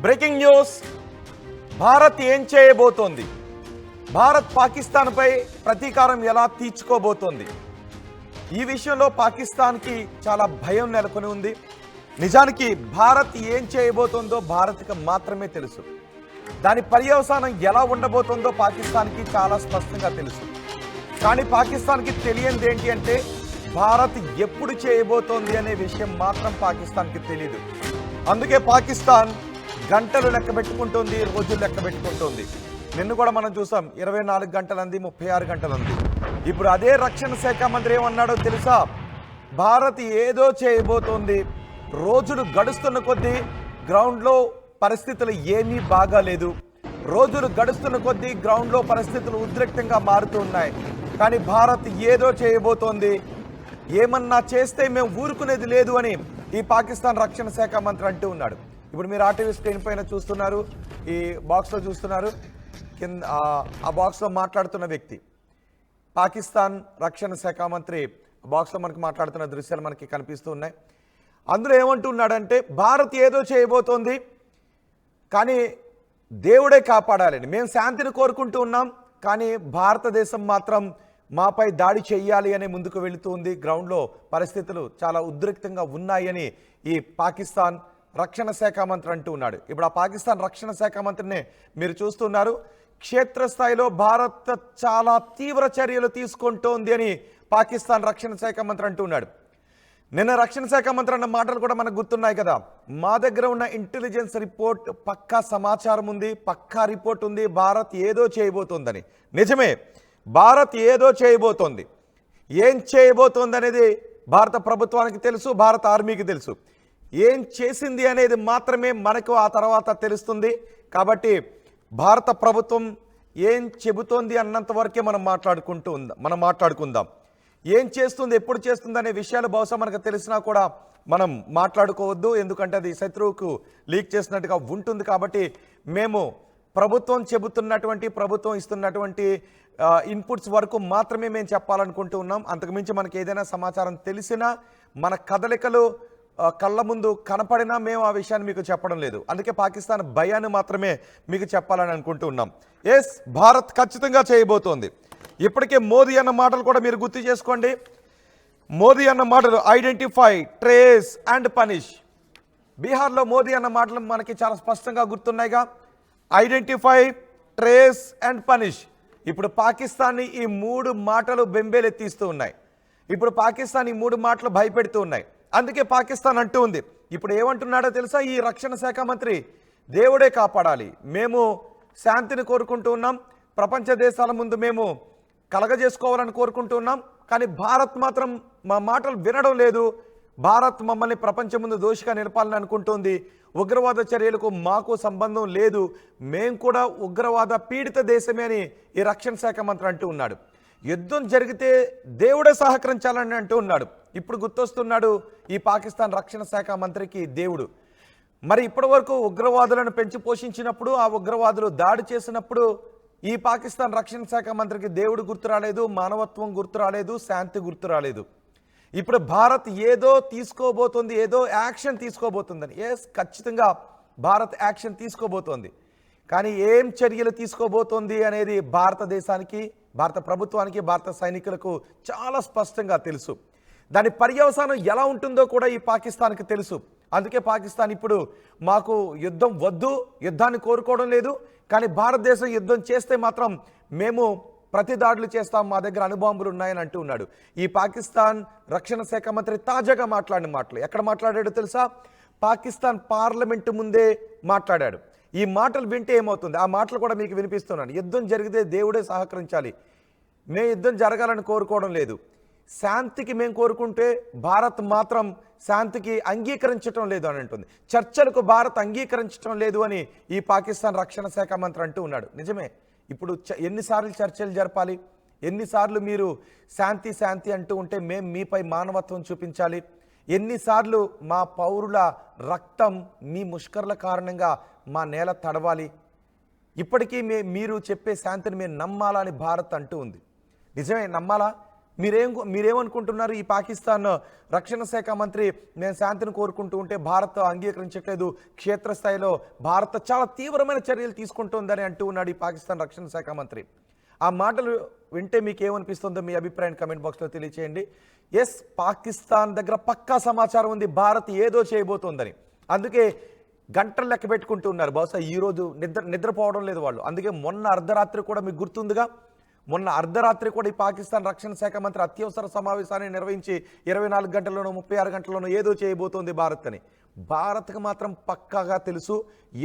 Breaking news. Bharat ఏం చేయబోతోంది? భారత్ పాకిస్తాన్పై ప్రతీకారం ఎలా తీర్చుకోబోతోంది? ఈ విషయంలో పాకిస్తాన్కి చాలా భయం నెలకొని ఉంది. నిజానికి భారత్ ఏం చేయబోతోందో భారత్కి మాత్రమే తెలుసు. దాని పర్యవసానం ఎలా ఉండబోతోందో పాకిస్తాన్కి చాలా స్పష్టంగా తెలుసు. కానీ పాకిస్తాన్కి తెలియంది ఏంటి అంటే భారత్ ఎప్పుడు చేయబోతోంది అనే విషయం మాత్రం పాకిస్తాన్కి తెలియదు. అందుకే పాకిస్తాన్ గంటలు లెక్క పెట్టుకుంటోంది, రోజులు లెక్క పెట్టుకుంటోంది. నిన్ను కూడా మనం చూసాం, 24 గంటలంది, 36 గంటలంది. ఇప్పుడు అదే రక్షణ శాఖ మంత్రి ఏమన్నాడో తెలుసా? భారత్ ఏదో చేయబోతోంది. రోజులు గడుస్తున్న కొద్దీ గ్రౌండ్లో పరిస్థితులు ఏమీ బాగాలేదు. రోజులు గడుస్తున్న కొద్దీ గ్రౌండ్లో పరిస్థితులు ఉద్రిక్తంగా మారుతూ ఉన్నాయి. కానీ భారత్ ఏదో చేయబోతోంది. ఏమన్నా చేస్తే మేము ఊరుకునేది లేదు అని ఈ పాకిస్తాన్ రక్షణ శాఖ మంత్రి అంటూ ఉన్నాడు. ఇప్పుడు మీరు ఆర్టీవీ స్క్రీన్ పైన చూస్తున్నారు, ఈ బాక్స్లో చూస్తున్నారు. కింద ఆ బాక్స్లో మాట్లాడుతున్న వ్యక్తి పాకిస్తాన్ రక్షణ శాఖ మంత్రి. బాక్స్లో మనకి మాట్లాడుతున్న దృశ్యాలు మనకి కనిపిస్తూ ఉన్నాయి. అందులో ఏమంటున్నాడంటే భారత్ ఏదో చేయబోతోంది, కానీ దేవుడే కాపాడాలని. మేము శాంతిని కోరుకుంటూ ఉన్నాం, కానీ భారతదేశం మాత్రం మాపై దాడి చెయ్యాలి అని ముందుకు వెళుతుంది. గ్రౌండ్లో పరిస్థితులు చాలా ఉద్రిక్తంగా ఉన్నాయని ఈ పాకిస్తాన్ రక్షణ శాఖ మంత్రి అంటూ ఉన్నాడు. ఇప్పుడు ఆ పాకిస్తాన్ రక్షణ శాఖ మంత్రిని మీరు చూస్తున్నారు. క్షేత్రస్థాయిలో భారత్ చాలా తీవ్ర చర్యలు తీసుకుంటోంది అని పాకిస్తాన్ రక్షణ శాఖ మంత్రి అంటూ ఉన్నాడు. నిన్న రక్షణ శాఖ మంత్రి అన్న మాటలు కూడా మనకు గుర్తున్నాయి కదా. మా దగ్గర ఉన్న ఇంటెలిజెన్స్ రిపోర్ట్ పక్కా సమాచారం ఉంది, పక్కా రిపోర్ట్ ఉంది, భారత్ ఏదో చేయబోతోందని. నిజమే, భారత్ ఏదో చేయబోతోంది. ఏం చేయబోతోంది అనేది భారత ప్రభుత్వానికి తెలుసు, భారత ఆర్మీకి తెలుసు. ఏం చేసింది అనేది మాత్రమే మనకు ఆ తర్వాత తెలుస్తుంది. కాబట్టి భారత ప్రభుత్వం ఏం చెబుతోంది అన్నంత వరకే మనం మాట్లాడుకుందాం. ఏం చేస్తుంది, ఎప్పుడు చేస్తుంది అనే విషయాలు బహుశా మనకు తెలిసినా కూడా మనం మాట్లాడుకోవద్దు. ఎందుకంటే అది శత్రువుకు లీక్ చేసినట్టుగా ఉంటుంది. కాబట్టి మేము ప్రభుత్వం చెబుతున్నటువంటి, ప్రభుత్వం ఇస్తున్నటువంటి ఇన్పుట్స్ వరకు మాత్రమే మేము చెప్పాలనుకుంటూ ఉన్నాం. అంతకుమించి మనకి ఏదైనా సమాచారం తెలిసినా, మన కదలికలు కళ్ళ ముందు కనపడినా మేము ఆ విషయాన్ని మీకు చెప్పడం లేదు. అందుకే పాకిస్తాన్ భయాన్ని మాత్రమే మీకు చెప్పాలని అనుకుంటూ ఉన్నాం. ఎస్, భారత్ ఖచ్చితంగా చేయబోతోంది. ఇప్పటికే మోదీ అన్న మాటలు కూడా మీరు గుర్తు చేసుకోండి. మోదీ అన్న మాటలు ఐడెంటిఫై, ట్రేస్ అండ్ పనిష్. బీహార్లో మోదీ అన్న మాటలు మనకి చాలా స్పష్టంగా గుర్తున్నాయిగా. Identify, trace and punish. ఇప్పుడు పాకిస్తాన్ని ఈ 3 మాటలు బెంబేలెత్తిస్తూ ఉన్నాయి. ఇప్పుడు పాకిస్తాన్ ఈ 3 మాటలు భయపెడుతూ ఉన్నాయి. అందుకే పాకిస్తాన్ అంటూ ఉంది. ఇప్పుడు ఏమంటున్నాడో తెలుసా ఈ రక్షణ శాఖ మంత్రి? దేవుడే కాపాడాలి, మేము శాంతిని కోరుకుంటూ ఉన్నాం, ప్రపంచ దేశాల ముందు మేము కలగజేసుకోవాలని కోరుకుంటూ ఉన్నాం, కానీ భారత్ మాత్రం మా మాటలు వినడం లేదు. భారత్ మమ్మల్ని ప్రపంచం ముందు దోషిగా నిలపాలని అనుకుంటోంది. ఉగ్రవాద చర్యలకు మాకు సంబంధం లేదు, మేము కూడా ఉగ్రవాద పీడిత దేశమే అని ఈ రక్షణ శాఖ మంత్రి అంటూ ఉన్నాడు. యుద్ధం జరిగితే దేవుడే సహకరించాలని అంటూ ఉన్నాడు. ఇప్పుడు గుర్తొస్తున్నాడు ఈ పాకిస్తాన్ రక్షణ శాఖ మంత్రికి దేవుడు. మరి ఇప్పటి వరకు ఉగ్రవాదులను పెంచి పోషించినప్పుడు, ఆ ఉగ్రవాదులు దాడి చేసినప్పుడు ఈ పాకిస్తాన్ రక్షణ శాఖ మంత్రికి దేవుడు గుర్తు రాలేదు, మానవత్వం గుర్తు రాలేదు, శాంతి గుర్తు రాలేదు. ఇప్పుడు భారత్ ఏదో తీసుకోబోతోంది, ఏదో యాక్షన్ తీసుకోబోతుందని. ఎస్, ఖచ్చితంగా భారత్ యాక్షన్ తీసుకోబోతోంది. కానీ ఏం చర్యలు తీసుకోబోతోంది అనేది భారతదేశానికి, భారత ప్రభుత్వానికి, భారత సైనికులకు చాలా స్పష్టంగా తెలుసు. దాని పర్యవసానం ఎలా ఉంటుందో కూడా ఈ పాకిస్తాన్కి తెలుసు. అందుకే పాకిస్తాన్ ఇప్పుడు మాకు యుద్ధం వద్దు, యుద్ధాన్ని కోరుకోవడం లేదు, కానీ భారతదేశం యుద్ధం చేస్తే మాత్రం మేము ప్రతి దాడులు చేస్తాం, మా దగ్గర అణుబాంబులు ఉన్నాయని అంటూ ఉన్నాడు. ఈ పాకిస్తాన్ రక్షణ శాఖ మంత్రి తాజాగా మాట్లాడిన మాటలు ఎక్కడ మాట్లాడాడో తెలుసా? పాకిస్తాన్ పార్లమెంటు ముందే మాట్లాడాడు. ఈ మాటలు వింటే ఏమవుతుంది, ఆ మాటలు కూడా మీకు వినిపిస్తున్నాను. యుద్ధం జరిగితే దేవుడే సహకరించాలి, మేము యుద్ధం జరగాలని కోరుకోవడం లేదు, శాంతికి మేము కోరుకుంటే భారత్ మాత్రం శాంతికి అంగీకరించడం లేదు అని అంటుంది. చర్చలకు భారత్ అంగీకరించడం లేదు అని ఈ పాకిస్తాన్ రక్షణ శాఖ మంత్రి అంటూ ఉన్నాడు. నిజమే, ఇప్పుడు ఎన్నిసార్లు చర్చలు జరపాలి, ఎన్నిసార్లు మీరు శాంతి శాంతి అంటూ ఉంటే మేము మీపై మానవత్వం చూపించాలి, ఎన్నిసార్లు మా పౌరుల రక్తం మీ ముష్కర్ల కారణంగా మా నేల తడవాలి, ఇప్పటికీ మీరు చెప్పే శాంతిని మేము నమ్మాలని భారత్ అంటూ ఉంది. నిజమే, నమ్మాలా? మీరేమనుకుంటున్నారు? ఈ పాకిస్తాన్ రక్షణ శాఖ మంత్రి నేను శాంతిని కోరుకుంటూ ఉంటే భారత్ అంగీకరించట్లేదు, క్షేత్రస్థాయిలో భారత్ చాలా తీవ్రమైన చర్యలు తీసుకుంటుందని అంటూ ఉన్నాడు ఈ పాకిస్తాన్ రక్షణ శాఖ మంత్రి. ఆ మాటలు వింటే మీకు ఏమనిపిస్తుందో మీ అభిప్రాయం కమెంట్ బాక్స్లో తెలియచేయండి. ఎస్, పాకిస్తాన్ దగ్గర పక్కా సమాచారం ఉంది భారత్ ఏదో చేయబోతోందని. అందుకే గంటలు లెక్క పెట్టుకుంటూ ఉన్నారు. బహుశా ఈరోజు నిద్రపోవడం లేదు వాళ్ళు. అందుకే మొన్న అర్ధరాత్రి కూడా మీకు గుర్తుందిగా, మొన్న అర్ధరాత్రి కూడా ఈ పాకిస్తాన్ రక్షణ శాఖ మంత్రి అత్యవసర సమావేశాన్ని నిర్వహించి 24 గంటల్లోనో 36 గంటల్లోనో ఏదో చేయబోతోంది భారత్ అని. భారత్కి మాత్రం పక్కాగా తెలుసు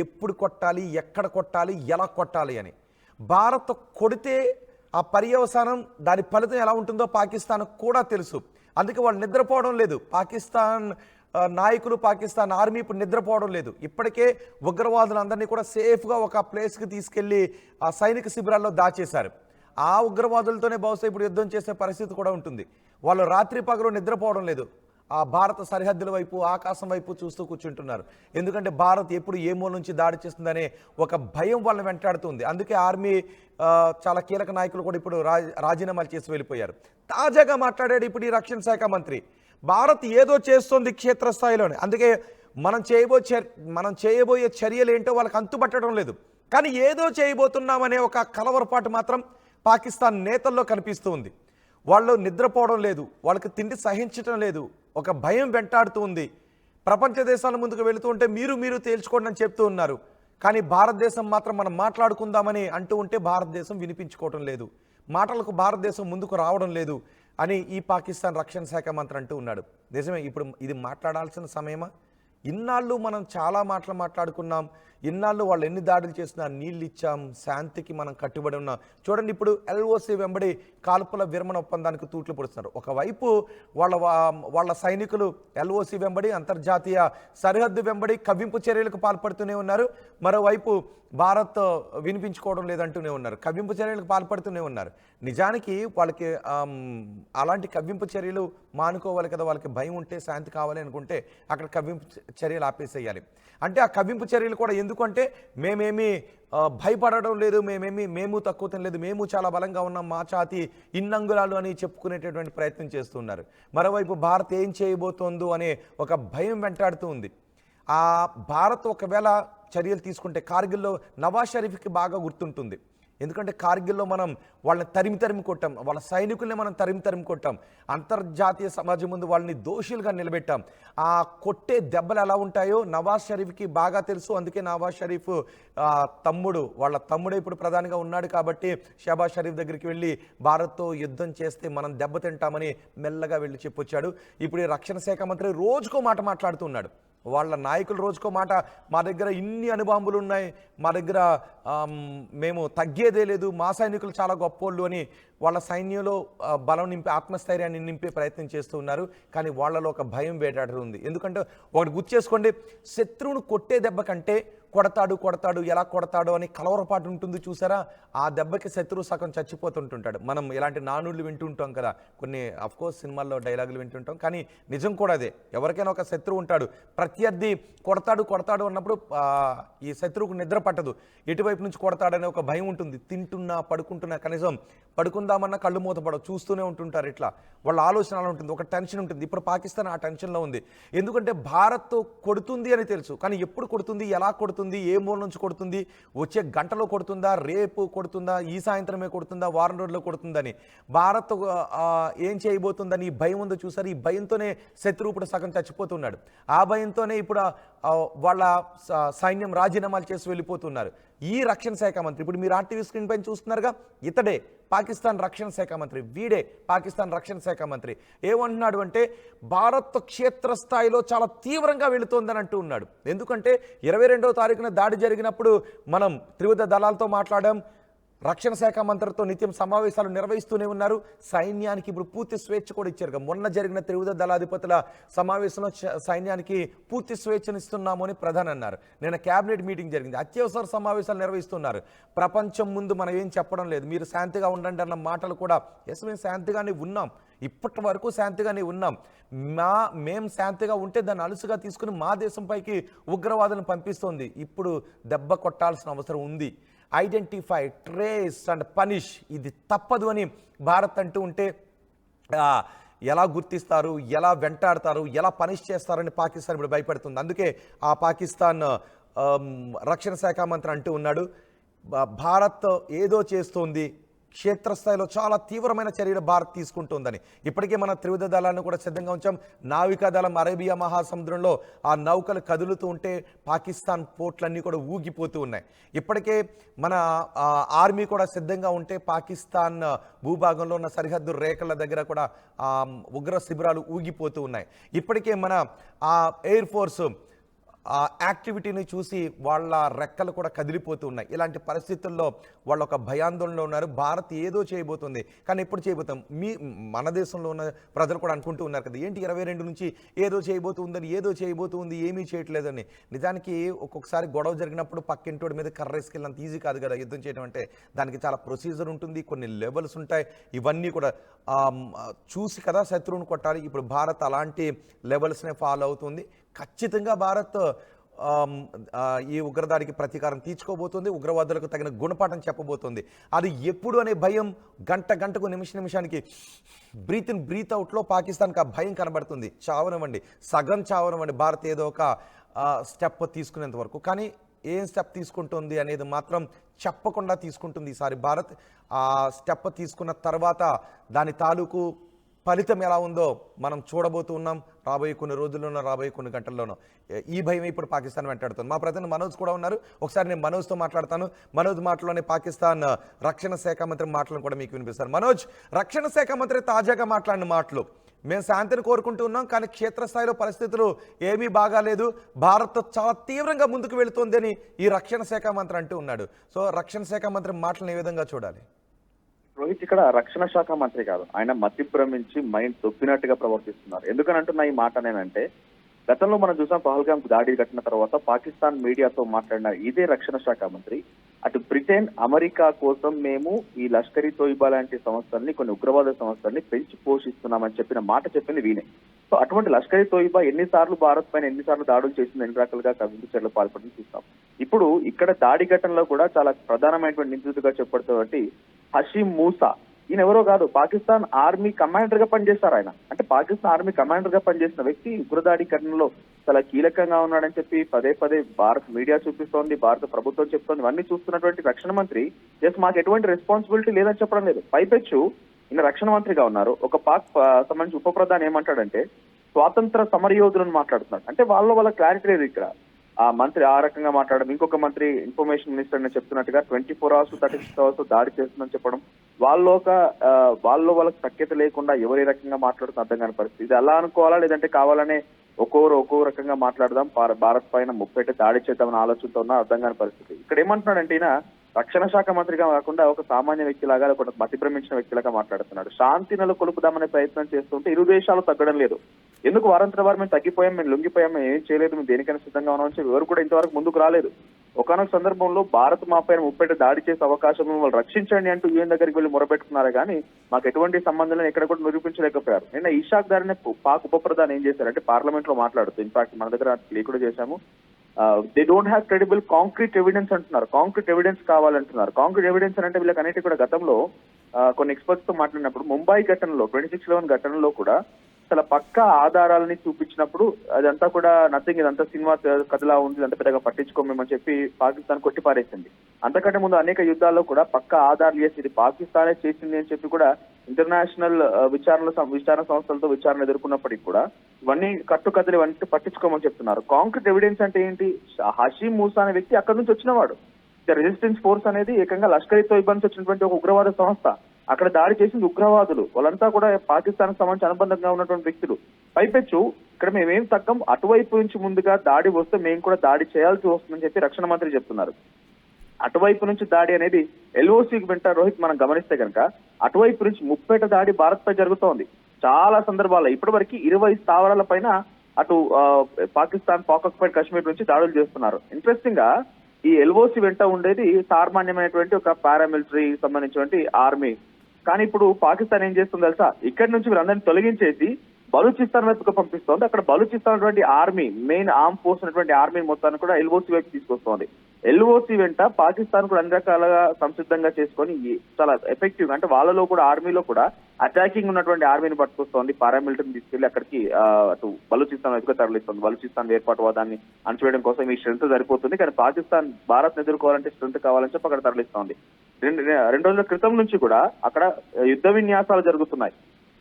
ఎప్పుడు కొట్టాలి, ఎక్కడ కొట్టాలి, ఎలా కొట్టాలి అని. భారత్ కొడితే ఆ పర్యవసానం, దాని ఫలితం ఎలా ఉంటుందో పాకిస్తాన్ కూడా తెలుసు. అందుకే వాళ్ళు నిద్రపోవడం లేదు. పాకిస్తాన్ నాయకులు, పాకిస్తాన్ ఆర్మీ ఇప్పుడు నిద్రపోవడం లేదు. ఇప్పటికే ఉగ్రవాదులందరినీ కూడా సేఫ్గా ఒక ప్లేస్కి తీసుకెళ్లి ఆ సైనిక శిబిరాల్లో దాచేశారు. ఆ ఉగ్రవాదులతోనే బహుశా ఇప్పుడు యుద్ధం చేసే పరిస్థితి కూడా ఉంటుంది. వాళ్ళు రాత్రి పగలు నిద్రపోవడం లేదు. ఆ భారత సరిహద్దుల వైపు, ఆకాశం వైపు చూస్తూ కూర్చుంటున్నారు. ఎందుకంటే భారత్ ఎప్పుడు ఏ మూల నుంచి దాడి చేస్తుందనే ఒక భయం వాళ్ళని వెంటాడుతుంది. అందుకే ఆర్మీ చాలా కీలక నాయకులు కూడా ఇప్పుడు రాజీనామాలు చేసి వెళ్ళిపోయారు. తాజాగా మాట్లాడాడు ఇప్పుడు ఈ రక్షణ శాఖ మంత్రి. భారత్ ఏదో చేస్తోంది క్షేత్రస్థాయిలోనే. అందుకే మనం చేయబోయే చర్యలు ఏంటో వాళ్ళకి అంతుపట్టడం లేదు. కానీ ఏదో చేయబోతున్నామనే ఒక కలవరపాటు మాత్రం పాకిస్తాన్ నేతల్లో కనిపిస్తూ ఉంది. వాళ్ళు నిద్రపోవడం లేదు, వాళ్ళకి తిండి సహించడం లేదు, ఒక భయం వెంటాడుతూ ఉంది. ప్రపంచ దేశాల ముందుకు వెళుతూ ఉంటే మీరు తేల్చుకోండి అని చెప్తూ ఉన్నారు. కానీ భారతదేశం మాత్రం మనం మాట్లాడుకుందామని అంటూ ఉంటే భారతదేశం వినిపించుకోవడం లేదు, మాటలకు భారతదేశం ముందుకు రావడం లేదు అని ఈ పాకిస్తాన్ రక్షణ శాఖ మంత్రి అంటూ ఉన్నాడు. నిజమే, ఇప్పుడు ఇది మాట్లాడాల్సిన సమయమా? ఇన్నాళ్ళు మనం చాలా మాటలు మాట్లాడుకున్నాం. ఇన్నాళ్ళు వాళ్ళు ఎన్ని దాడులు చేసినా నీళ్ళు ఇచ్చాం, శాంతికి మనం కట్టుబడి ఉన్నాం. చూడండి, ఇప్పుడు ఎల్ఓసి వెంబడి కాల్పుల విరమణ ఒప్పందానికి తూట్లు పొడుస్తున్నారు. ఒకవైపు వాళ్ళ సైనికులు ఎల్ఓసి వెంబడి, అంతర్జాతీయ సరిహద్దు వెంబడి కవ్వింపు చర్యలకు పాల్పడుతూనే ఉన్నారు. మరోవైపు భారత్ వినిపించుకోవడం లేదంటూనే ఉన్నారు, కవ్వింపు చర్యలకు పాల్పడుతూనే ఉన్నారు. నిజానికి వాళ్ళకి అలాంటి కవ్వింపు చర్యలు మానుకోవాలి కదా. వాళ్ళకి భయం ఉంటే, శాంతి కావాలి అనుకుంటే అక్కడ కవ్వింపు చర్యలు ఆపేసేయాలి. అంటే ఆ కవ్వింపు చర్యలు కూడా ఎందుకంటే మేమేమి భయపడడం లేదు, మేము తక్కువ తినలేదు, మేము చాలా బలంగా ఉన్నాం, మా ఛాతి ఇన్నంగులాలు అని చెప్పుకునేటటువంటి ప్రయత్నం చేస్తున్నారు. మరోవైపు భారత్ ఏం చేయబోతోందో అనే ఒక భయం వెంటాడుతూ ఉంది. ఆ భారత్ ఒకవేళ చర్యలు తీసుకుంటే, కార్గిల్లో నవాజ్ షరీఫ్కి బాగా గుర్తుంటుంది. ఎందుకంటే కార్గిల్లో మనం వాళ్ళని తరిమి కొట్టాం, వాళ్ళ సైనికుల్ని మనం తరిమి కొట్టాం, అంతర్జాతీయ సమాజం ముందు వాళ్ళని దోషులుగా నిలబెట్టాం. ఆ కొట్టే దెబ్బలు ఎలా ఉంటాయో నవాజ్ షరీఫ్కి బాగా తెలుసు. అందుకే నవాజ్ షరీఫ్ వాళ్ళ తమ్ముడే ఇప్పుడు ప్రధానిగా ఉన్నాడు కాబట్టి షహబాజ్ షరీఫ్ దగ్గరికి వెళ్ళి భారత్తో యుద్ధం చేస్తే మనం దెబ్బతింటామని మెల్లగా వెళ్ళి చెప్పొచ్చాడు. ఇప్పుడు ఈ రక్షణ శాఖ మంత్రి రోజుకో మాట మాట్లాడుతున్నాడు. వాళ్ళ నాయకులు రోజుకో మాట, మా దగ్గర ఇన్ని అణుబాంబులు ఉన్నాయి, మా దగ్గర మేము తగ్గేదే లేదు, మా సైనికులు చాలా గొప్పోళ్ళు అని వాళ్ళ సైన్యంలో బలం నింపే, ఆత్మస్థైర్యాన్ని నింపే ప్రయత్నం చేస్తూ ఉన్నారు. కానీ వాళ్ళలో ఒక భయం వేటాడుతుంది. ఎందుకంటే ఒకటి గుర్తు చేసుకోండి, శత్రువును కొట్టే దెబ్బ కంటే కొడతాడు ఎలా కొడతాడో అని కలవరపాటు ఉంటుంది చూసారా. ఆ దెబ్బకి శత్రువు సగం చచ్చిపోతుంటుంటాడు. మనం ఇలాంటి నానుళ్ళు వింటుంటాం కదా, కొన్ని అఫ్కోర్స్ సినిమాల్లో డైలాగులు వింటుంటాం, కానీ నిజం కూడా అదే. ఎవరికైనా ఒక శత్రువు ఉంటాడు, ప్రత్యర్థి కొడతాడు అన్నప్పుడు ఈ శత్రువుకు నిద్ర పట్టదు, ఎటువైపు నుంచి కొడతాడనే ఒక భయం ఉంటుంది. తింటున్నా పడుకుంటున్నా, కనీసం పడుకుందామన్నా కళ్ళు మూతపడవు, చూస్తూనే ఉంటుంటారు. ఇట్లా వాళ్ళ ఆలోచన అలా ఉంటుంది, ఒక టెన్షన్ ఉంటుంది. ఇప్పుడు పాకిస్తాన్ ఆ టెన్షన్లో ఉంది. ఎందుకంటే భారత్ కొడుతుంది అని తెలుసు, కానీ ఎప్పుడు కొడుతుంది, ఎలా కొడుతుంది, ఏ మూల నుంచి కొడుతుంది, వచ్చే గంటలో కొడుతుందా, రేపు కొడుతుందా, ఈ సాయంత్రమే కొడుతుందా, వారం రోజుల్లో కొడుతుందని, భారత్ ఏం చేయబోతుందని ఈ భయం ఉందో చూసారు. ఈ భయంతోనే శత్రువు ఇప్పుడు సగం చచ్చిపోతున్నాడు. ఆ భయంతోనే ఇప్పుడు వాళ్ళ సైన్యం రాజీనామాలు చేసి వెళ్ళిపోతున్నారు. ఈ రక్షణ శాఖ మంత్రి ఇప్పుడు మీరు ఆర్టీవీ స్క్రీన్ పైన చూస్తున్నారుగా, ఇతడే పాకిస్తాన్ రక్షణ శాఖ మంత్రి, వీడే పాకిస్తాన్ రక్షణ శాఖ మంత్రి. ఏమంటున్నాడు అంటే భారత్ క్షేత్రస్థాయిలో చాలా తీవ్రంగా వెళుతోందని అంటూ ఉన్నాడు. ఎందుకంటే 22వ తారీఖున దాడి జరిగినప్పుడు మనం త్రివిధ దళాలతో మాట్లాడాం, రక్షణ శాఖ మంత్రితో నిత్యం సమావేశాలు నిర్వహిస్తూనే ఉన్నారు. సైన్యానికి ఇప్పుడు పూర్తి స్వేచ్ఛ కూడా ఇచ్చారు. మొన్న జరిగిన త్రివిధ దళాధిపతుల సమావేశంలో సైన్యానికి పూర్తి స్వేచ్ఛనిస్తున్నాము అని ప్రధాని అన్నారు. నిన్న క్యాబినెట్ మీటింగ్ జరిగింది, అత్యవసర సమావేశాలు నిర్వహిస్తున్నారు. ప్రపంచం ముందు మనం ఏం చెప్పడం లేదు, మీరు శాంతిగా ఉండండి అన్న మాటలు కూడా, ఎస్ మేము శాంతిగానే ఉన్నాం, ఇప్పటి వరకు శాంతిగానే ఉన్నాం, మేం శాంతిగా ఉంటే దాన్ని అలుసుగా తీసుకుని మా దేశంపైకి ఉగ్రవాదులను పంపిస్తోంది. ఇప్పుడు దెబ్బ కొట్టాల్సిన అవసరం ఉంది. ఐడెంటిఫై, ట్రేస్ అండ్ పనిష్, ఇది తప్పదు అని భారత్ అంటూ ఉంటే ఆ, ఎలా గుర్తిస్తారు, ఎలా వెంటాడతారు, ఎలా పనిష్ చేస్తారని పాకిస్తాన్ ఇప్పుడు భయపడుతుంది. అందుకే ఆ పాకిస్తాన్ ఆమ్, రక్షణ శాఖ మంత్రి అంటూ ఉన్నాడు, భారత్ ఏదో చేస్తోంది, క్షేత్రస్థాయిలో చాలా తీవ్రమైన చర్యలు భారత్ తీసుకుంటుందని. ఇప్పటికే మన త్రివిధ దళాన్ని కూడా సిద్ధంగా ఉంచాం. నావికా దళం అరేబియా మహాసముద్రంలో ఆ నౌకలు కదులుతూ ఉంటే పాకిస్తాన్ పోర్ట్లన్నీ కూడా ఊగిపోతూ ఉన్నాయి. ఇప్పటికే మన ఆర్మీ కూడా సిద్ధంగా ఉంటే పాకిస్తాన్ భూభాగంలో ఉన్న సరిహద్దు రేఖల దగ్గర కూడా ఉగ్ర శిబిరాలు ఊగిపోతూ ఉన్నాయి. ఇప్పటికే మన ఎయిర్ ఫోర్స్ ఆ యాక్టివిటీని చూసి వాళ్ళ రెక్కలు కూడా కదిలిపోతూ ఉన్నాయి. ఇలాంటి పరిస్థితుల్లో వాళ్ళు ఒక భయాందోళనలో ఉన్నారు. భారత్ ఏదో చేయబోతుంది, కానీ ఎప్పుడు చేయబోతాం? మన దేశంలో ఉన్న ప్రజలు కూడా అనుకుంటూ ఉన్నారు కదా, ఏంటి 22 నుంచి ఏదో చేయబోతుంది, ఏమీ చేయట్లేదని. నిజానికి ఒక్కొక్కసారి గొడవ జరిగినప్పుడు పక్కింటోడి మీద కర్రేసుకెళ్ళినంత ఈజీ కాదు కదా యుద్ధం చేయడం అంటే. దానికి చాలా ప్రొసీజర్ ఉంటుంది, కొన్ని లెవెల్స్ ఉంటాయి. ఇవన్నీ కూడా చూసి కదా శత్రువుని కొట్టాలి. ఇప్పుడు భారత్ అలాంటి లెవెల్స్నే ఫాలో అవుతుంది. ఖచ్చితంగా భారత్ ఈ ఉగ్రదాడికి ప్రతీకారం తీర్చుకోబోతుంది, ఉగ్రవాదులకు తగిన గుణపాఠం చెప్పబోతుంది. అది ఎప్పుడు అనే భయం గంటకు నిమిషానికి బ్రీత్ అవుట్లో పాకిస్తాన్కి ఆ భయం కనబడుతుంది. చావనివ్వండి, సగం చావనివ్వండి భారత్ ఏదో ఒక స్టెప్ తీసుకునేంత వరకు. కానీ ఏం స్టెప్ తీసుకుంటుంది అనేది మాత్రం చెప్పకుండా తీసుకుంటుంది ఈసారి భారత్. ఆ స్టెప్ తీసుకున్న తర్వాత దాని తాలూకు ఫలితం ఎలా ఉందో మనం చూడబోతూ ఉన్నాం రాబోయే కొన్ని రోజుల్లోనో, రాబోయే కొన్ని గంటల్లోనో. ఈ భయం ఇప్పుడు పాకిస్తాన్ వెంటాడుతుంది. మా ప్రతినిధి మనోజ్ కూడా ఉన్నారు, ఒకసారి నేను మనోజ్తో మాట్లాడతాను. మనోజ్ మాటలోనే పాకిస్తాన్ రక్షణ శాఖ మంత్రి మాటలను కూడా మీకు వినిపిస్తాను. మనోజ్, రక్షణ శాఖ మంత్రి తాజాగా మాట్లాడిన మాటలు, మేము శాంతిని కోరుకుంటూ ఉన్నాం, కానీ క్షేత్రస్థాయిలో పరిస్థితులు ఏమీ బాగాలేదు, భారత్ చాలా తీవ్రంగా ముందుకు వెళుతోంది అని ఈ రక్షణ శాఖ మంత్రి అంటూ ఉన్నాడు. సో రక్షణ శాఖ మంత్రి మాటలను ఏ విధంగా చూడాలి? రోహిత్, ఇక్కడ రక్షణ శాఖ మంత్రి కాదు, ఆయన మతి భ్రమించి మైండ్ తొప్పినట్టుగా ప్రవర్తిస్తున్నారు. ఎందుకని అంటున్నా ఈ మాట నేనంటే, గతంలో మనం చూసాం పహల్గామ్ దాడి కట్టిన తర్వాత పాకిస్తాన్ మీడియాతో మాట్లాడిన ఇదే రక్షణ శాఖ మంత్రి అటు బ్రిటన్, అమెరికా కోసం మేము ఈ లష్కరీ తోయిబా లాంటి సంస్థల్ని, కొన్ని ఉగ్రవాద సంస్థల్ని పెంచి పోషిస్తున్నామని చెప్పిన మాట చెప్పింది వీనే. సో అటువంటి లష్కరీ తోయిబా ఎన్నిసార్లు భారత్ పైన ఎన్నిసార్లు దాడులు చేసింది, ఎన్ని రకాలుగా కవింపు చర్యలు పాల్పడని చూస్తాం. ఇప్పుడు ఇక్కడ దాడి ఘటనలో కూడా చాలా ప్రధానమైనటువంటి నిందితుడిగా చెప్పబడుతున్నటువంటి హషీం మూసా, ఈయన ఎవరో కాదు, పాకిస్తాన్ ఆర్మీ కమాండర్ గా పనిచేస్తారు ఆయన. అంటే పాకిస్తాన్ ఆర్మీ కమాండర్ గా పనిచేసిన వ్యక్తి ఉగ్రదాడి ఘటనలో చాలా కీలకంగా ఉన్నాడని చెప్పి పదే భారత మీడియా చూపిస్తోంది, భారత ప్రభుత్వం చెప్తోంది. ఇవన్నీ చూస్తున్నటువంటి రక్షణ మంత్రి మాకు ఎటువంటి రెస్పాన్సిబిలిటీ లేదని చెప్పడం లేదు. పైపెచ్చు ఈయన రక్షణ మంత్రిగా ఉన్నారు. ఒక పాక్ సంబంధించి ఉప ప్రధాని ఏమంటాడంటే స్వాతంత్ర సమరయోధులను మాట్లాడుతున్నాడు. అంటే వాళ్ళ క్లారిటీ లేదు ఇక్కడ. ఆ మంత్రి ఆ రకంగా మాట్లాడడం, ఇంకొక మంత్రి ఇన్ఫర్మేషన్ మినిస్టర్ అని చెప్తున్నట్టుగా 24 hours 36 hours దాడి చేస్తుందని చెప్పడం, వాళ్ళకి సఖ్యత లేకుండా ఎవరు ఏ రకంగా మాట్లాడుతున్న అర్థం కాని పరిస్థితి. ఇది ఎలా అనుకోవాలా, లేదంటే కావాలనే ఒక్కో రకంగా మాట్లాడదాం, భారత్ పైన ముప్పేట దాడి చేద్దామని ఆలోచనతో ఉన్న అర్థం కాని పరిస్థితి. ఇక్కడ ఏమంటున్నాడంటే ఈయన రక్షణ శాఖ మంత్రిగా కాకుండా ఒక సామాన్య వ్యక్తిలాగా, ఒక మతి భ్రమించిన వ్యక్తిలాగా మాట్లాడుతున్నాడు. శాంతి నెలకొల్పుదామనే ప్రయత్నం చేస్తుంటే ఇరు దేశాలు తగ్గడం లేదు. ఎందుకు వారంతర వారు మేము తగ్గిపోయాం, మేము లొంగిపోయాం, మేము ఏం చేయలేదు, మేము దేనికైనా సిద్ధంగా ఉన్నామని చెప్పి ఎవరు కూడా ఇంతవరకు ముందుకు రాలేదు. ఒకనొక సందర్భంలో భారత్ మా పైన ముప్పేట దాడి చేసే అవకాశం వాళ్ళు రక్షించండి అంటూ యూఎన్ దగ్గరికి వెళ్ళి మొరబెట్టుకున్నారు, కానీ మాకు ఎటువంటి సంబంధం ఎక్కడ కూడా నిరూపించలేకపోయారు. నిన్న ఇషాక్ దారిని పాక్ ఉప ప్రధాని ఏం చేశారంటే పార్లమెంట్ లో మాట్లాడుతూ, ఇన్ఫాక్ట్ మన దగ్గర కూడా చేశాము, they don't have credible concrete evidence అంటున్నారు. కాంక్రీట్ ఎవిడెన్స్ కావాలంటున్నారు. కాంక్రీట్ ఎవిడెన్స్ అంటే వీళ్ళకి అన్నిటి కూడా గతంలో కొన్ని ఎక్స్పర్ట్స్ తో మాట్లాడినప్పుడు ముంబై ఘటనలో 26/11 ఘటనలో కూడా చాలా పక్కా ఆధారాలని చూపించినప్పుడు అదంతా కూడా నథింగ్, ఇదంతా సినిమా కథలా ఉంది, అంత పెద్దగా పట్టించుకోమని చెప్పి పాకిస్తాన్ కొట్టిపారేసింది. అంతకంటే ముందు అనేక యుద్ధాల్లో కూడా పక్కా ఆధారాలు చేసి ఇది పాకిస్తానే చేసింది అని చెప్పి కూడా ఇంటర్నేషనల్ విచారణ సంస్థలతో విచారణ ఎదుర్కొన్నప్పటికీ కూడా ఇవన్నీ కట్టుకథలు ఇవన్నీ పట్టించుకోమని చెప్తున్నారు. కాంక్రీట్ ఎవిడెన్స్ అంటే ఏంటి? హషీం మూసా అనే వ్యక్తి అక్కడి నుంచి వచ్చినవాడు. రెసిస్టెన్స్ ఫోర్స్ అనేది ఏకంగా లష్కర్ తోయిబా నుంచి వచ్చినటువంటి ఒక ఉగ్రవాద సంస్థ. అక్కడ దాడి చేసింది ఉగ్రవాదులు, వాళ్ళంతా కూడా పాకిస్తాన్ సంబంధించి అనుబంధంగా ఉన్నటువంటి వ్యక్తులు. పైపెచ్చు ఇక్కడ మేమేం తగ్గం, అటువైపు నుంచి ముందుగా దాడి వస్తే మేము కూడా దాడి చేయాల్సి వస్తుందని చెప్పి రక్షణ మంత్రి చెప్తున్నారు. అటువైపు నుంచి దాడి అనేది ఎల్ఓసికి వెంట రోహిత్ మనం గమనిస్తే కనుక అటువైపు నుంచి ముప్పేట దాడి భారత్ పై జరుగుతోంది. చాలా సందర్భాల్లో ఇప్పటి వరకు 20 స్థావరాల పైన అటు పాకిస్తాన్ పాక్ కాశ్మీర్ నుంచి దాడులు చేస్తున్నారు. ఇంట్రెస్టింగ్ గా ఈ ఎల్ఓసి వెంట ఉండేది సామాన్యమైనటువంటి ఒక పారామిలిటరీ సంబంధించినటువంటి ఆర్మీ. కానీ ఇప్పుడు పాకిస్తాన్ ఏం చేస్తుంది తెలుసా, ఇక్కడి నుంచి వీరందరినీ తొలగించేసి బలూచిస్తాన్ వైపుకు పంపిస్తోంది. అక్కడ Balochistan army, main arm force ఉన్నటువంటి ఆర్మీ మొత్తాన్ని కూడా ఎల్ఓసి వైపు తీసుకొస్తోంది. ఎల్ఓసి వెంట పాకిస్తాన్ కూడా అన్ని రకాలుగా సంసిద్ధంగా చేసుకొని చాలా ఎఫెక్టివ్ గా, అంటే వాళ్ళలో కూడా ఆర్మీలో కూడా అటాకింగ్ ఉన్నటువంటి ఆర్మీని పట్టుకొస్తోంది, పారామిలిటరీని తీసుకెళ్లి అక్కడికి అటు బలూచిస్తాన్ వైపుగా తరలిస్తుంది. బలూచిస్తాన్ ఏర్పాటువాదాన్ని అణచివేయడం కోసం ఈ స్ట్రెంత్ సరిపోతుంది, కానీ పాకిస్తాన్ భారత్ ఎదుర్కోవాలంటే స్ట్రెంత్ కావాలని చెప్పి అక్కడ తరలిస్తోంది. రెండు రోజుల క్రితం నుంచి కూడా అక్కడ యుద్ధ విన్యాసాలు జరుగుతున్నాయి.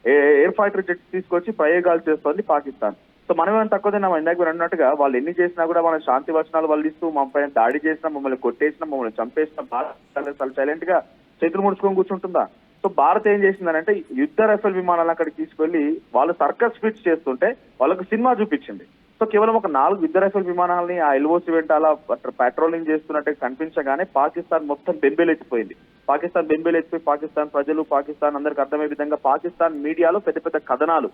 ఎయిర్ ఫైటర్ జెట్స్ తీసుకొచ్చి ప్రయోగాలు చేస్తోంది పాకిస్తాన్. సో మనం ఏమైనా తక్కువ తిన్నాం, ఇందాక మీరు అన్నట్టుగా వాళ్ళు ఎన్ని చేసినా కూడా మన శాంతి వచనాలు వల్లిస్తూ మా పైన దాడి చేసినా, మమ్మల్ని కొట్టేసినా, మమ్మల్ని చంపేసినా భారత్ సైలెంట్ గా చేతులు ముడుచుకొని కూర్చుంటుందా? సో భారత్ ఏం చేసిందనంటే యుద్ధ రఫేల్ విమానాలను అక్కడికి తీసుకెళ్లి వాళ్ళు సర్కస్ ఫిట్స్ చేస్తుంటే వాళ్ళకు సినిమా చూపించింది. సో కేవలం ఒక 4 యుద్ధ రఫేల్ విమానాలని ఆ ఎల్ఓసి వెంట అలా పెట్రోలింగ్ చేస్తున్నట్టు కనిపించగానే పాకిస్తాన్ మొత్తం బెంబేలెత్తిపోయింది. పాకిస్తాన్ ప్రజలు, పాకిస్తాన్ అందరికి అర్థమయ్యే విధంగా పాకిస్తాన్ మీడియాలో పెద్ద పెద్ద కథనాలు,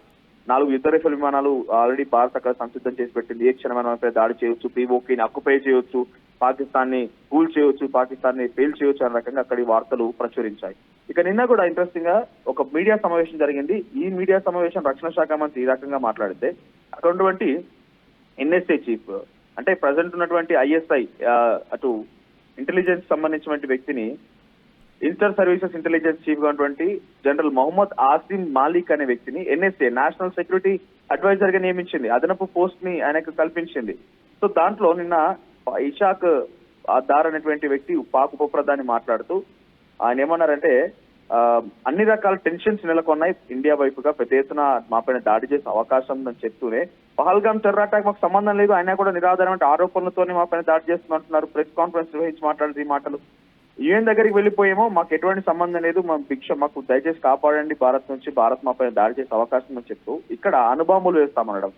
4 యుద్ధ రఫేల్ విమానాలు ఆల్రెడీ భారత్ అక్కడ సంసిద్ధం చేసి పెట్టింది, ఏ క్షణమైన దాడి చేయొచ్చు, పీఓకేని అక్యుపై చేయొచ్చు, పాకిస్తాన్ ని కూల్ చేయొచ్చు, పాకిస్తాన్ ని ఫెయిల్ చేయొచ్చు అనే రకంగా అక్కడి వార్తలు ప్రచురించాయి. ఇక నిన్న కూడా ఇంట్రెస్టింగ్ గా ఒక మీడియా సమావేశం జరిగింది. ఈ మీడియా సమావేశం రక్షణ శాఖ మంత్రి ఈ రకంగా మాట్లాడితే అక్కడ ఉన్నటువంటి ఎన్ఎస్ఏ చీఫ్, అంటే ప్రజెంట్ ఉన్నటువంటి ఐఎస్ఐ అటు ఇంటెలిజెన్స్ సంబంధించినటువంటి వ్యక్తిని ఇంటర్ సర్వీసెస్ ఇంటెలిజెన్స్ చీఫ్ గా ఉన్నటువంటి జనరల్ మొహమ్మద్ ఆసిమ్ మాలిక్ అనే వ్యక్తిని ఎన్ఎస్ఏ నేషనల్ సెక్యూరిటీ అడ్వైజర్ గా నియమించింది, అదనపు పోస్ట్ ని ఆయనకు కల్పించింది. సో దాంట్లో నిన్న ఇషాక్ దార్ అనేటువంటి వ్యక్తి పాక్ ఉప ప్రధాని మాట్లాడుతూ ఆయన ఏమన్నారంటే అన్ని రకాల టెన్షన్స్ నెలకొన్నాయి ఇండియా వైపుగా, పెద్ద ఎత్తున మా పైన దాడి చేసే అవకాశం ఉందని చెప్తూనే పహల్గామ్ టెర్రర్ అటాక్ మాకు సంబంధం లేదు, ఆయన కూడా నిరాధారమైన ఆరోపణలతోనే మా పైన దాడి చేస్తున్నట్టున్నారు. ప్రెస్ కాన్ఫరెన్స్ నిర్వహించి మాట్లాడేది ఈ మాటలు. యుఎన్ దగ్గరికి వెళ్ళిపోయేమో మాకు ఎటువంటి సంబంధం లేదు, మా భిక్ష మాకు దయచేసి కాపాడండి భారత్ నుంచి, భారత్ మా పైన దాడి చేసే అవకాశం ఉందని చెప్తూ ఇక్కడ అణుబాంబులు వేస్తామనడం.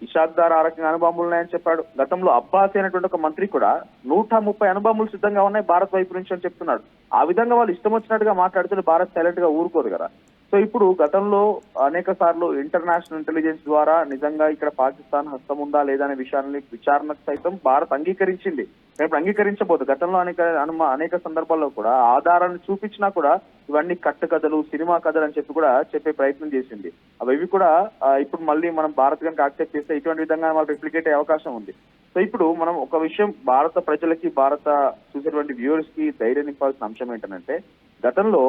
ఇషాక్ దార్ ఆ రకంగా అణుబాంబులు ఉన్నాయని చెప్పాడు. గతంలో అబ్బాస్ అనేటువంటి ఒక మంత్రి కూడా 130 అణుబాంబులు సిద్ధంగా ఉన్నాయి భారత్ వైపు నుంచి అని చెప్తున్నాడు. ఆ విధంగా వాళ్ళు ఇష్టం వచ్చినట్టుగా మాట్లాడుతుంటే భారత్ సైలెంట్ గా ఊరుకోదు కదా. సో ఇప్పుడు గతంలో అనేక సార్లు ఇంటర్నేషనల్ ఇంటెలిజెన్స్ ద్వారా నిజంగా ఇక్కడ పాకిస్తాన్ హస్తం ఉందా లేదా అనే విషయాన్ని విచారణకు సైతం భారత్ అంగీకరించింది. ఇప్పుడు అంగీకరించబోదు. గతంలో అనేక సందర్భాల్లో కూడా ఆధారాన్ని చూపించినా కూడా ఇవన్నీ కథలు, సినిమా కథలు అని చెప్పి కూడా చెప్పే ప్రయత్నం చేసింది. అవి కూడా ఇప్పుడు మళ్ళీ మనం భారత్ కనుక యాక్సెప్ట్ చేస్తే ఇటువంటి విధంగా వాళ్ళు రిప్లికేట్ అయ్యే అవకాశం ఉంది. సో ఇప్పుడు మనం ఒక విషయం భారత ప్రజలకి, భారత చూసేటువంటి వ్యూవర్స్ కి ధైర్యం నింపాల్సిన అంశం ఏంటంటే, గతంలో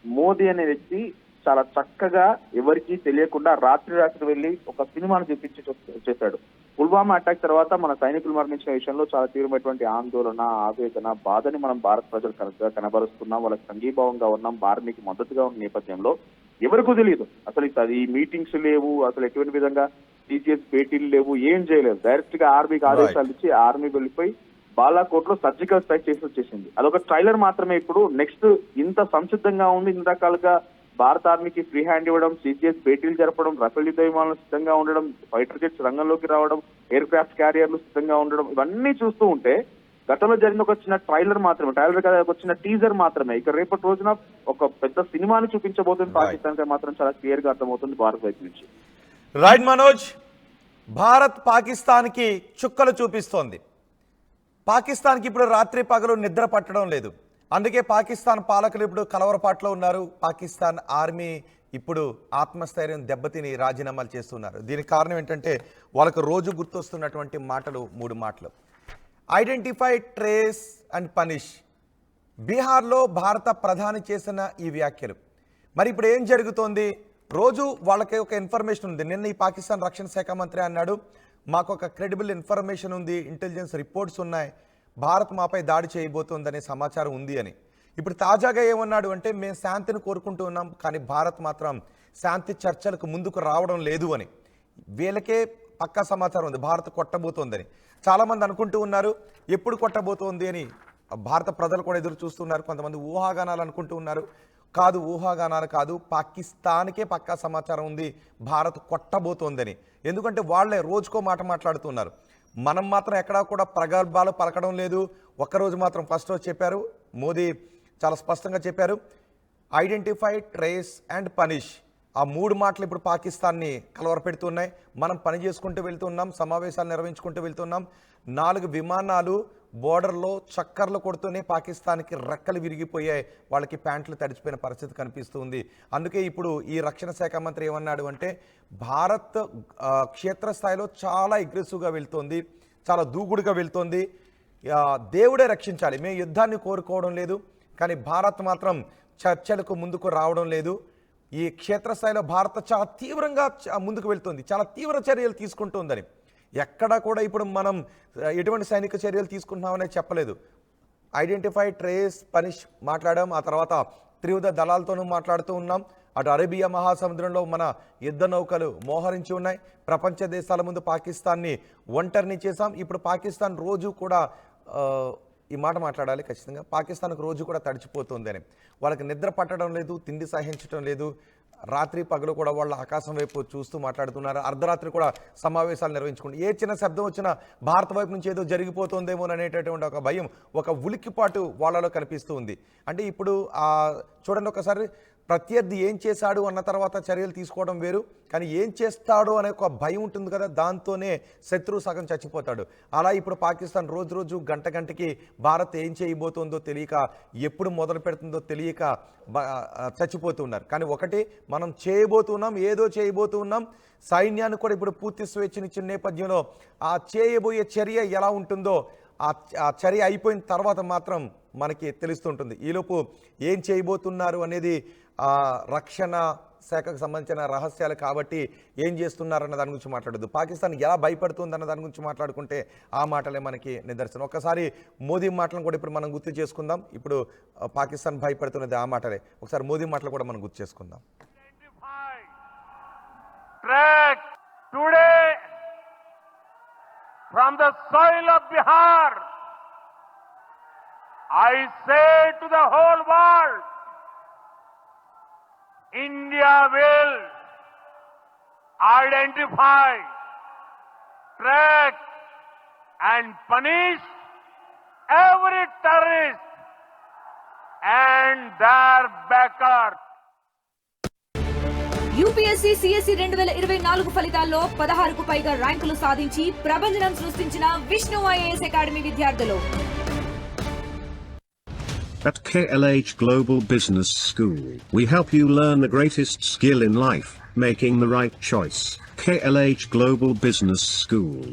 మోదీ అనే వ్యక్తి చాలా చక్కగా ఎవరికీ తెలియకుండా రాత్రి వెళ్ళి ఒక సినిమాను చూపించి వచ్చేసాడు. పుల్వామా అటాక్ తర్వాత మన సైనికులు మరణించిన విషయంలో చాలా తీవ్రమైనటువంటి ఆందోళన, ఆవేదన, బాధని మనం భారత ప్రజలు కనబరుస్తున్నాం, వాళ్ళకి సంఘీభావంగా ఉన్నాం, భారతీకి మద్దతుగా ఉన్న నేపథ్యంలో ఎవరికూ తెలియదు అసలు ఈ మీటింగ్స్ లేవు, అసలు ఎటువంటి విధంగా టీసీఎస్ భేటీలు లేవు, ఏం చేయలేదు. డైరెక్ట్ గా ఆర్మీకి ఆదేశాలు ఇచ్చి ఆర్మీ వెళ్ళిపోయి బాలాకోట్ లో సర్జికల్ స్ట్రైక్ చేసి వచ్చేసింది. అదొక ట్రైలర్ మాత్రమే. ఇప్పుడు నెక్స్ట్ ఇంత సంసిద్ధంగా ఉంది, ఇన్ని రకాలుగా భారత ఆర్మీకి ఫ్రీ హ్యాండ్ ఇవ్వడం, సిజిఎస్ భేటీలు జరపడం, రఫేల్ యుద్ధ విమానాలు సిద్ధంగా ఉండడం, ఫైటర్ జెట్స్ రంగంలోకి రావడం, ఎయిర్ క్రాఫ్ట్ క్యారియర్లు సిద్ధంగా ఉండడం, ఇవన్నీ చూస్తూ ఉంటే గతంలో జరిగిన ఒక చిన్న ట్రైలర్ మాత్రమే, ఒక చిన్న టీజర్ మాత్రమే. ఇక రేపటి రోజున ఒక పెద్ద సినిమాని చూపించబోతుంది పాకిస్తాన్ కి మాత్రం చాలా క్లియర్ గా అర్థమవుతుంది భారత్ వైపు నుంచి. రైట్ మనోజ్, భారత్ పాకిస్తాన్ కి చుక్కలు చూపిస్తోంది. పాకిస్తాన్కి ఇప్పుడు రాత్రి పగలు నిద్ర పట్టడం లేదు. అందుకే పాకిస్తాన్ పాలకులు ఇప్పుడు కలవరపాట్లో ఉన్నారు. పాకిస్తాన్ ఆర్మీ ఇప్పుడు ఆత్మస్థైర్యం దెబ్బతిని రాజీనామాలు చేస్తున్నారు. దీనికి కారణం ఏంటంటే వాళ్ళకు రోజు గుర్తొస్తున్నటువంటి మాటలు 3 మాటలు. Identify, trace and punish. బీహార్లో భారత ప్రధాని చేసిన ఈ వ్యాఖ్యలు. మరి ఇప్పుడు ఏం జరుగుతోంది? రోజు వాళ్ళకి ఒక ఇన్ఫర్మేషన్ ఉంది. నిన్న ఈ పాకిస్తాన్ రక్షణ శాఖ మంత్రి అన్నాడు, మాకు ఒక క్రెడిబుల్ ఇన్ఫర్మేషన్ ఉంది, ఇంటెలిజెన్స్ రిపోర్ట్స్ ఉన్నాయి, భారత్ మాపై దాడి చేయబోతోందనే సమాచారం ఉంది అని. ఇప్పుడు తాజాగా ఏమన్నాడు అంటే, మేము శాంతిని కోరుకుంటూ ఉన్నాం, కానీ భారత్ మాత్రం శాంతి చర్చలకు ముందుకు రావడం లేదు అని. వీళ్ళకే పక్కా సమాచారం ఉంది భారత్ కొట్టబోతోందని. చాలామంది అనుకుంటూ ఉన్నారు ఎప్పుడు కొట్టబోతోంది అని. భారత ప్రజలు కూడా ఎదురు చూస్తున్నారు. కొంతమంది ఊహాగానాలు అనుకుంటూ ఉన్నారు. కాదు, ఊహాగానాలు కాదు, పాకిస్తాన్కే పక్కా సమాచారం ఉంది భారత్ కొట్టబోతోందని. ఎందుకంటే వాళ్ళే రోజుకో మాట మాట్లాడుతున్నారు. మనం మాత్రం ఎక్కడా కూడా ప్రగల్భాలు పలకడం లేదు. ఒక్కరోజు మాత్రం ఫస్ట్ రోజు చెప్పారు, మోదీ చాలా స్పష్టంగా చెప్పారు, ఐడెంటిఫై, ట్రేస్ అండ్ పనిష్. ఆ 3 మాటలు ఇప్పుడు పాకిస్తాన్ని కలవరపెడుతున్నాయి. మనం పని చేసుకుంటూ వెళ్తున్నాం, సమావేశాలు నిర్వహించుకుంటూ వెళ్తున్నాం. 4 విమానాలు బోర్డర్లో చక్కర్లు కొడుతూనే పాకిస్తాన్కి రెక్కలు విరిగిపోయాయి, వాళ్ళకి ప్యాంట్లు తడిచిపోయిన పరిస్థితి కనిపిస్తుంది. అందుకే ఇప్పుడు ఈ రక్షణ శాఖ మంత్రి ఏమన్నాడు అంటే, భారత్ క్షేత్రస్థాయిలో చాలా అగ్రెసివ్గా వెళ్తోంది, చాలా దూకుడుగా వెళ్తోంది. దేవుడే రక్షించాలి, మేము యుద్ధాన్ని కోరుకోవడం లేదు, కానీ భారత్ మాత్రం చర్చలకు ముందుకు రావడం లేదు. ఈ క్షేత్రస్థాయిలో భారత్ చాలా తీవ్రంగా ముందుకు వెళ్తుంది, చాలా తీవ్ర చర్యలు తీసుకుంటుందని. ఎక్కడా కూడా ఇప్పుడు మనం ఎటువంటి సైనిక చర్యలు తీసుకుంటున్నామనే చెప్పలేదు. ఐడెంటిఫై, ట్రేస్, పనిష్ మాట్లాడాం. ఆ తర్వాత త్రివిధ దళాలతోనూ మాట్లాడుతూ ఉన్నాం. అటు అరేబియా మహాసముద్రంలో మన యుద్ధ నౌకలు మోహరించి ఉన్నాయి. ప్రపంచ దేశాల ముందు పాకిస్తాన్ని ఒంటరిని చేశాం. ఇప్పుడు పాకిస్తాన్ రోజు కూడా ఈ మాట మాట్లాడాలి ఖచ్చితంగా, పాకిస్తాన్కు రోజు కూడా తడిచిపోతుందని. వాళ్ళకి నిద్ర పట్టడం లేదు, తిండి సహించడం లేదు. రాత్రి పగలు కూడా వాళ్ళ ఆకాశం వైపు చూస్తూ మాట్లాడుతున్నారు. అర్ధరాత్రి కూడా సమావేశాలు నిర్వహించుకుంటారు. ఏ చిన్న శబ్దం వచ్చినా భారత వైపు నుంచి ఏదో జరిగిపోతుందేమో అనేటటువంటి ఒక భయం, ఒక ఉలిక్కిపాటు వాళ్ళలో కనిపిస్తూ ఉంది. అంటే ఇప్పుడు చూడండి ఒకసారి, ప్రత్యర్థి ఏం చేశాడు అన్న తర్వాత చర్యలు తీసుకోవడం వేరు, కానీ ఏం చేస్తాడో అనే ఒక భయం ఉంటుంది కదా, దాంతోనే శత్రువు సగం చచ్చిపోతాడు. అలా ఇప్పుడు పాకిస్తాన్ రోజు రోజు గంట గంటకి భారత్ ఏం చేయబోతుందో తెలియక, ఎప్పుడు మొదలు పెడుతుందో తెలియక చచ్చిపోతున్నారు. కానీ ఒకటి మనం చేయబోతున్నాం, ఏదో చేయబోతున్నాం. సైన్యాన్ని కూడా ఇప్పుడు పూర్తి స్వేచ్ఛనిచ్చిన నేపథ్యంలో ఆ చేయబోయే చర్య ఎలా ఉంటుందో ఆ చర్య అయిపోయిన తర్వాత మాత్రం మనకి తెలుస్తుంటుంది. ఈలోపు ఏం చేయబోతున్నారు అనేది రక్షణ శాఖకు సంబంధించిన రహస్యాలు కాబట్టి ఏం చేస్తున్నారన్న దాని గురించి మాట్లాడద్దు. పాకిస్తాన్ ఎలా భయపడుతుంది అన్న దాని గురించి మాట్లాడుకుంటే ఆ మాటలే మనకి నిదర్శనం. ఒక్కసారి మోదీ మాటలను కూడా ఇప్పుడు మనం గుర్తు చేసుకుందాం. ఇప్పుడు పాకిస్తాన్ భయపడుతున్నది ఆ మాటలే. ఒకసారి మోదీ మాటలు కూడా మనం గుర్తు చేసుకుందాం. From the soil of Bihar, I say to the whole world, India will identify, track and punish every terrorist and their backers. UPSC CSC 2024 ఫలితాల్లో 16కు పైగా ర్యాంకులు సాధించి ప్రభంజనం సృష్టించిన విష్ణు ఐఏఎస్ అకాడమీ విద్యార్థులు. At KLH Global Business School, we help you learn the greatest skill in life, making the right choice. KLH Global Business School.